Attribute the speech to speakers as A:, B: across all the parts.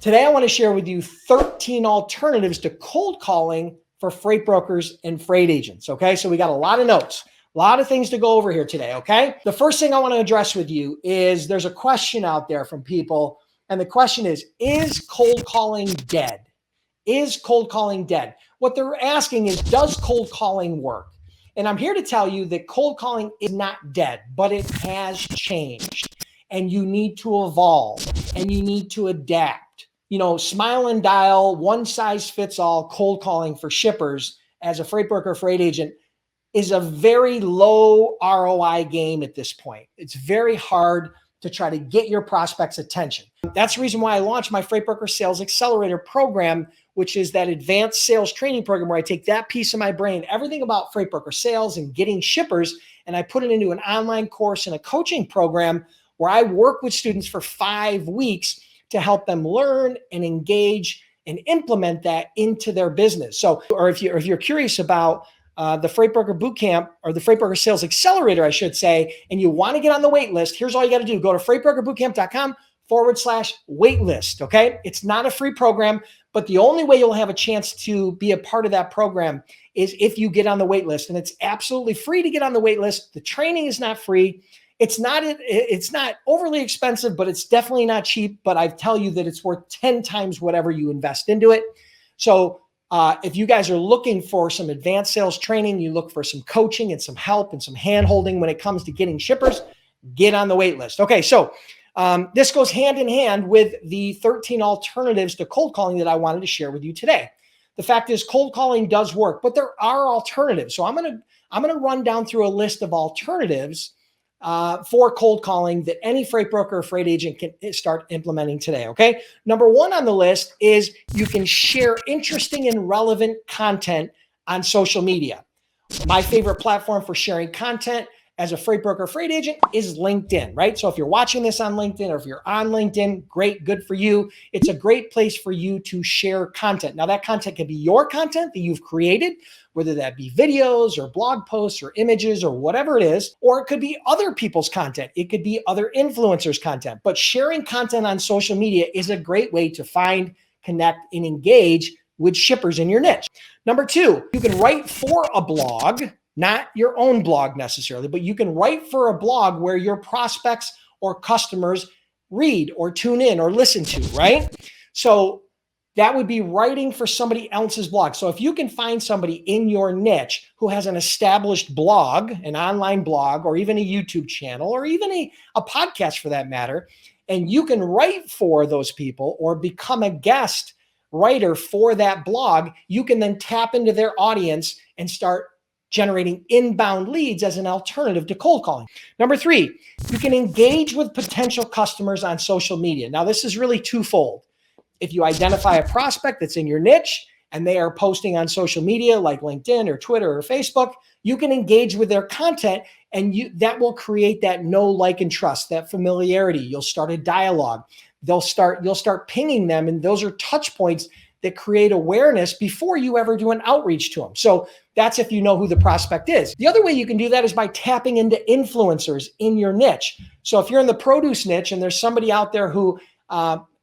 A: Today, I want to share with you 13 alternatives to cold calling for freight brokers and freight agents. Okay, so we got a lot of notes, a lot of things to go over here today. Okay, the first thing I want to address with you is there's a question out there from people, and the question is cold calling dead? Is cold calling dead? What they're asking is, does cold calling work? And I'm here to tell you that cold calling is not dead, but it has changed, and you need to evolve and you need to adapt. You know, smile and dial, one size fits all cold calling for shippers as a freight broker, freight agent is a very low ROI game at this point. It's very hard to try to get your prospects' attention. That's the reason why I launched my Freight Broker Sales Accelerator program, which is that advanced sales training program where I take that piece of my brain, everything about freight broker sales and getting shippers, and I put it into an online course and a coaching program where I work with students for 5 weeks to help them learn and engage and implement that into their business. So, or if you're curious about the Freight Broker Bootcamp or the Freight Broker Sales Accelerator, I should say, and you want to get on the wait list, here's all you got to do. Go to freightbrokerbootcamp.com/waitlist. Okay. It's not a free program, but the only way you'll have a chance to be a part of that program is if you get on the wait list, and it's absolutely free to get on the wait list. The training is not free. It's not overly expensive, but it's definitely not cheap. But I tell you that it's worth 10 times whatever you invest into it. So if you guys are looking for some advanced sales training, you look for some coaching and some help and some hand-holding when it comes to getting shippers, get on the wait list. Okay, so this goes hand in hand with the 13 alternatives to cold calling that I wanted to share with you today. The fact is, cold calling does work, but there are alternatives. So I'm gonna run down through a list of alternatives for cold calling that any freight broker or freight agent can start implementing today. Okay. Number one on the list is you can share interesting and relevant content on social media. My favorite platform for sharing content as a freight broker, freight agent is LinkedIn, right? So if you're watching this on LinkedIn or if you're on LinkedIn, great, good for you. It's a great place for you to share content. Now that content can be your content that you've created, whether that be videos or blog posts or images or whatever it is, or it could be other people's content. It could be other influencers' content, but sharing content on social media is a great way to find, connect, and engage with shippers in your niche. Number two, you can write for a blog, not your own blog necessarily, but you can write for a blog where your prospects or customers read or tune in or listen to, right? So that would be writing for somebody else's blog. So if you can find somebody in your niche who has an established blog, an online blog, or even a YouTube channel, or even a podcast for that matter, and you can write for those people or become a guest writer for that blog, you can then tap into their audience and start generating inbound leads as an alternative to cold calling. Number three, you can engage with potential customers on social media. Now, this is really twofold. If you identify a prospect that's in your niche and they are posting on social media like LinkedIn or Twitter or Facebook, you can engage with their content, and that will create that know, like, and trust, that familiarity. You'll start a dialogue. You'll start pinging them, and those are touch points that create awareness before you ever do an outreach to them. So that's if you know who the prospect is. The other way you can do that is by tapping into influencers in your niche. So if you're in the produce niche and there's somebody out there who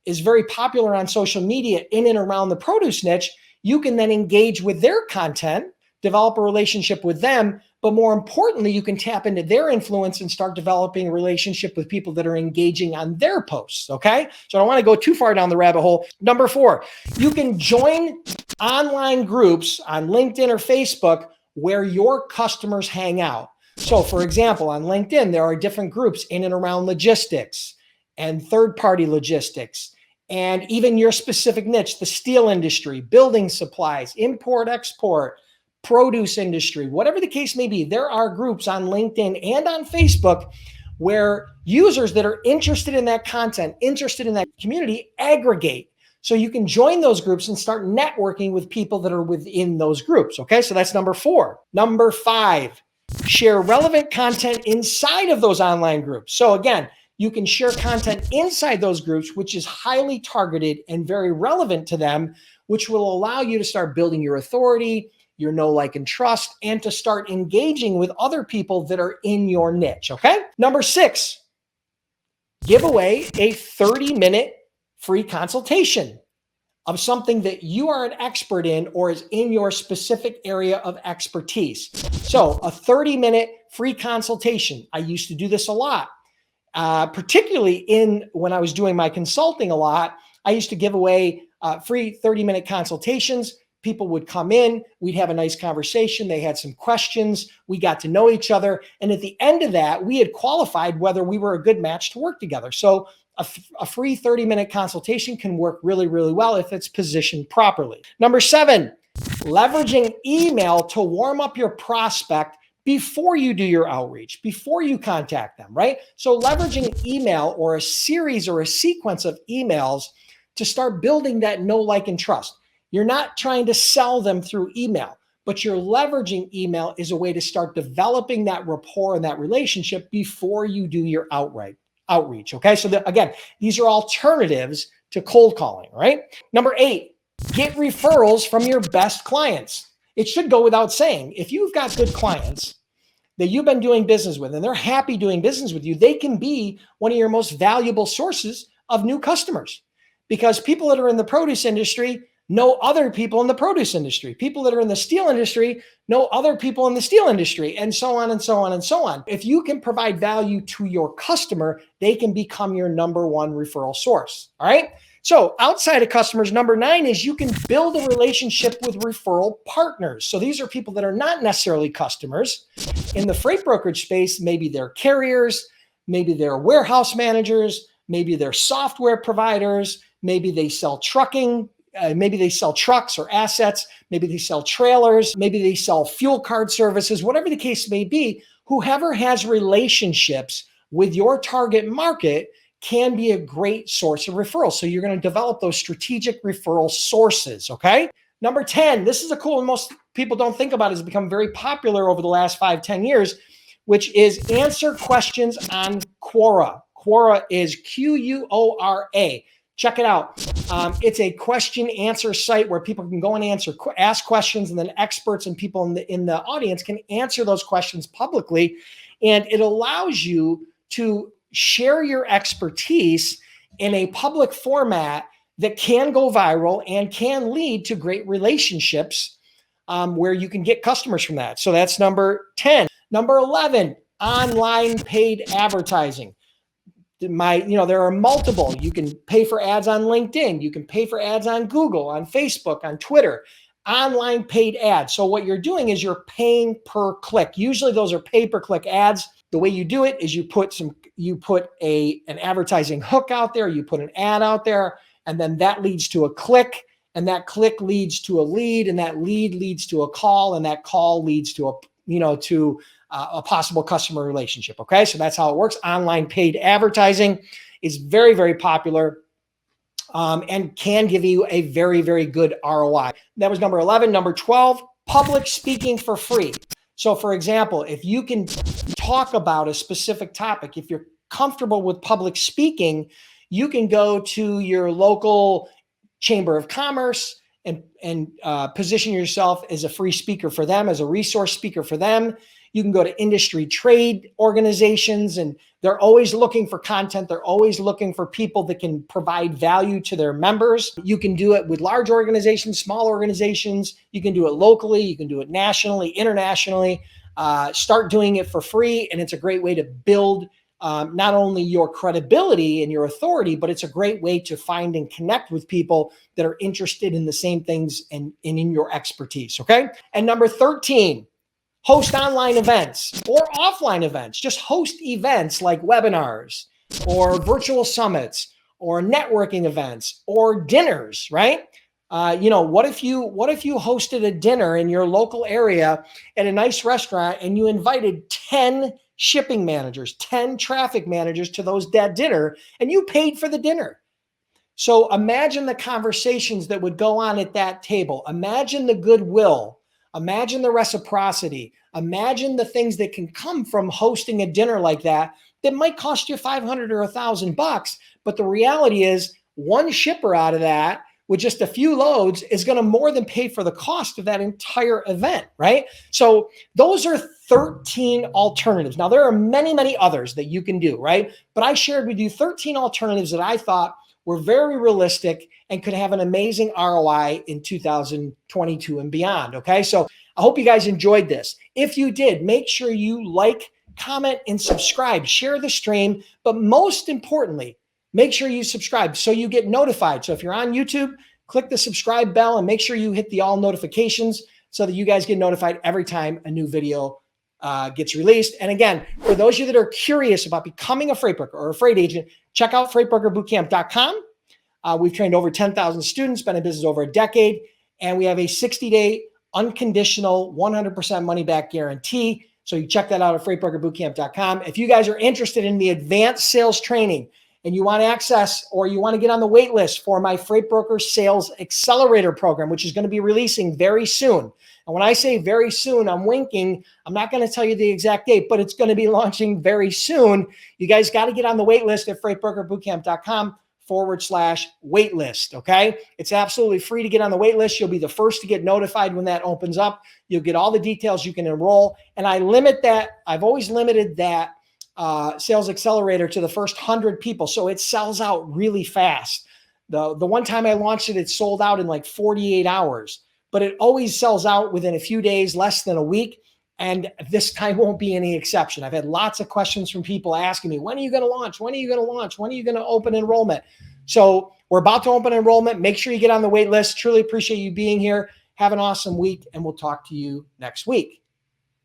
A: is very popular on social media in and around the produce niche, you can then engage with their content, develop a relationship with them, but more importantly, you can tap into their influence and start developing a relationship with people that are engaging on their posts, okay? So I don't want to go too far down the rabbit hole. Number four, you can join online groups on LinkedIn or Facebook where your customers hang out. So for example, on LinkedIn, there are different groups in and around logistics and third-party logistics, and even your specific niche, the steel industry, building supplies, import, export, produce industry, whatever the case may be. There are groups on LinkedIn and on Facebook where users that are interested in that content, interested in that community, aggregate. So you can join those groups and start networking with people that are within those groups. Okay, so that's number four. Number five, share relevant content inside of those online groups. So again, you can share content inside those groups, which is highly targeted and very relevant to them, which will allow you to start building your authority, your know, like, and trust, and to start engaging with other people that are in your niche, okay? Number six, give away a 30-minute free consultation of something that you are an expert in or is in your specific area of expertise. So a 30-minute free consultation. I used to do this a lot, particularly when I was doing my consulting a lot. I used to give away free 30-minute consultations. People would come in, we'd have a nice conversation. They had some questions. We got to know each other. And at the end of that, we had qualified whether we were a good match to work together. So a free 30-minute consultation can work really, really well if it's positioned properly. Number 7, leveraging email to warm up your prospect before you do your outreach, before you contact them, right? So leveraging email or a series or a sequence of emails to start building that know, like, and trust. You're not trying to sell them through email, but you're leveraging email as a way to start developing that rapport and that relationship before you do your outreach. Okay. So again, these are alternatives to cold calling, right? Number 8, get referrals from your best clients. It should go without saying, if you've got good clients that you've been doing business with and they're happy doing business with you, they can be one of your most valuable sources of new customers, because people that are in the produce industry know other people in the produce industry. People that are in the steel industry know other people in the steel industry, and so on and so on and so on. If you can provide value to your customer, they can become your number one referral source. All right. So outside of customers, number 9 is you can build a relationship with referral partners. So these are people that are not necessarily customers. In the freight brokerage space, maybe they're carriers, maybe they're warehouse managers, maybe they're software providers, maybe they sell trucking. Maybe they sell trucks or assets. Maybe they sell trailers. Maybe they sell fuel card services, whatever the case may be. Whoever has relationships with your target market can be a great source of referrals. So you're going to develop those strategic referral sources. Okay. Number 10, this is a cool one most people don't think about. It's become very popular over the last 5-10 years, which is answer questions on Quora. Quora is Quora. Check it out. It's a question answer site where people can go and ask questions, and then experts and people in the audience can answer those questions publicly. And it allows you to share your expertise in a public format that can go viral and can lead to great relationships where you can get customers from that. So that's number 10. Number 11, online paid advertising. There are multiple. You can pay for ads on LinkedIn. You can pay for ads on Google, on Facebook, on Twitter, online paid ads. So what you're doing is you're paying per click. Usually those are pay-per-click ads. The way you do it is you put an advertising hook out there, you put an ad out there, and then that leads to a click, and that click leads to a lead, and that lead leads to a call, and that call leads to a possible customer relationship. Okay. So that's how it works. Online paid advertising is very, very popular and can give you a very, very good ROI. That was number 11. Number 12, public speaking for free. So for example, if you can talk about a specific topic, if you're comfortable with public speaking, you can go to your local chamber of commerce and position yourself as a free speaker for them, as a resource speaker for them. You can go to industry trade organizations, and they're always looking for content. They're always looking for people that can provide value to their members. You can do it with large organizations, small organizations. You can do it locally. You can do it nationally, internationally. Start doing it for free. And it's a great way to build not only your credibility and your authority, but it's a great way to find and connect with people that are interested in the same things and in your expertise. Okay. And number 13, host online events or offline events. Just host events like webinars or virtual summits or networking events or dinners, right? What if you hosted a dinner in your local area at a nice restaurant and you invited 10 shipping managers, 10 traffic managers to that dinner, and you paid for the dinner? So imagine the conversations that would go on at that table. Imagine the goodwill. Imagine the reciprocity. Imagine the things that can come from hosting a dinner like that might cost you $500 or $1,000. But the reality is, one shipper out of that with just a few loads is going to more than pay for the cost of that entire event, right? So those are 13 alternatives. Now, there are many, many others that you can do, right? But I shared with you 13 alternatives that I thought We're very realistic and could have an amazing ROI in 2022 and beyond. Okay. So I hope you guys enjoyed this. If you did, make sure you like, comment, and subscribe. Share the stream. But most importantly, make sure you subscribe so you get notified. So if you're on YouTube, click the subscribe bell and make sure you hit the all notifications so that you guys get notified every time a new video gets released. And again, for those of you that are curious about becoming a freight broker or a freight agent, check out freightbrokerbootcamp.com. We've trained over 10,000 students, been in business over a decade, and we have a 60-day unconditional 100% money back guarantee. So you check that out at freightbrokerbootcamp.com. If you guys are interested in the advanced sales training and you want access or you want to get on the wait list for my Freight Broker Sales Accelerator program, which is going to be releasing very soon. And when I say very soon, I'm winking. I'm not going to tell you the exact date, but it's going to be launching very soon. You guys got to get on the wait list at freightbrokerbootcamp.com/waitlist. Okay. It's absolutely free to get on the wait list. You'll be the first to get notified when that opens up. You'll get all the details you can enroll. And I limit that. I've always limited that Sales Accelerator to the first 100 people. So it sells out really fast. The one time I launched it, it sold out in like 48 hours, but it always sells out within a few days, less than a week. And this time won't be any exception. I've had lots of questions from people asking me, when are you going to launch? When are you going to launch? When are you going to open enrollment? So we're about to open enrollment. Make sure you get on the wait list. Truly appreciate you being here. Have an awesome week, and we'll talk to you next week.